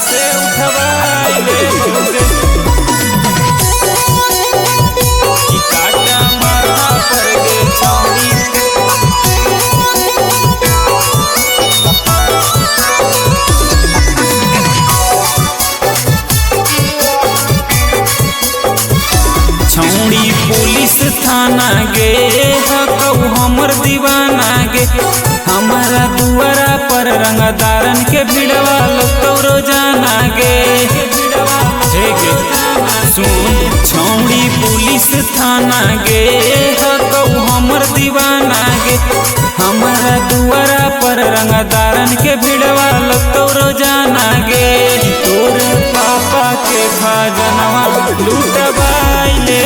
से उठवाई ले बौगे कि काटा माथा पर गे छौड़ी। छौड़ी पुलिस थाना गे हकऊ हमर दीवाना गे, हमारा दुआरा पर रंगदारन के भिड़वा लगतौ रोजाना गे। सुन छौड़ी पुलिस थाना गे हकऊ हमर दीवाना गे, हमारा दुआरा पर रंगदारन के भिड़वा लगतौ रोजाना गे। तोर पापा के खजनवा लूटवाई ले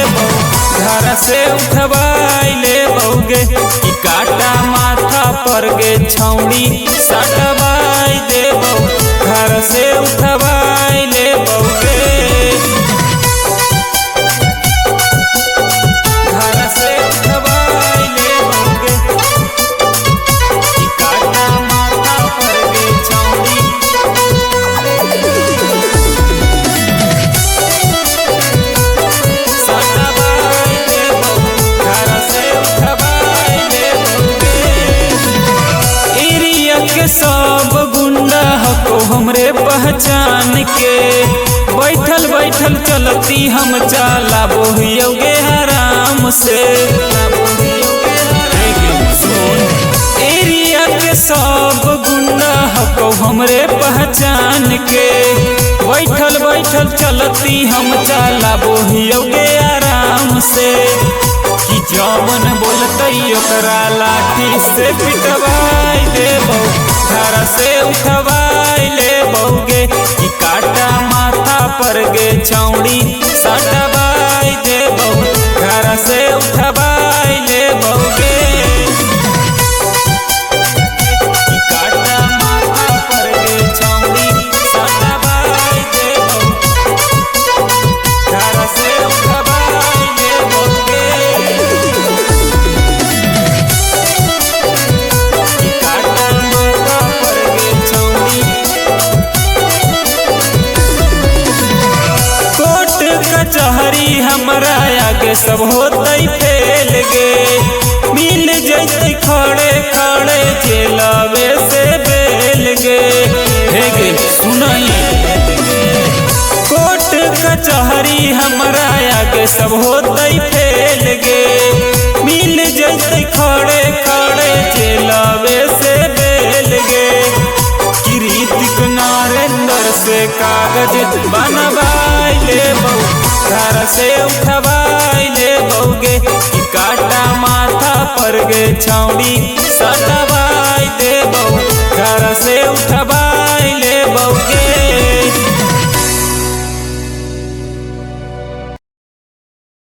घर से उठवाई ले बौगे कि काटा माथा पर गे छौड़ी सटवाई दे बौ घर से उठवाई ले बौगे। घर से उठवाई ले बौगे कि काटा माथा पर गे छौड़ी। सब गुंडा हको हमरे पहचान के, बैठल बैठल चलती हम चला बोहियोगे आराम से। सुन एरिया के सब गुंडा हको हमरे पहचान के, बैठल बैठल चलती हम चला बोहियोगे आराम से। कि जवन बोलतई ओकरा लाठी से पिटवाई देबौ घर से उठवाई ले बौगे कि काटा माथा पर गे छौड़ी सटवाई देबौ घर से उठवाई ले बौगे कि काटा माथा पर गे छौड़ी सटवाई देबौ घर से उठवाई ले बौगे। कचहरी हमरा आगे सब होतई फेल गे, मिल जैते खड़े खड़े जेलवे से बेल गे। हे गे सुनई कोर्ट कचहरी हमरा आगे सब होतई फेल गे, मिल जैते खड़े खड़े जेलवे से बेल गे। ऋतिक नरेंद्र से कागज बनवाई ले बौ घर से उठवाई ले बौगे कि काटा माथा पर गे छौड़ी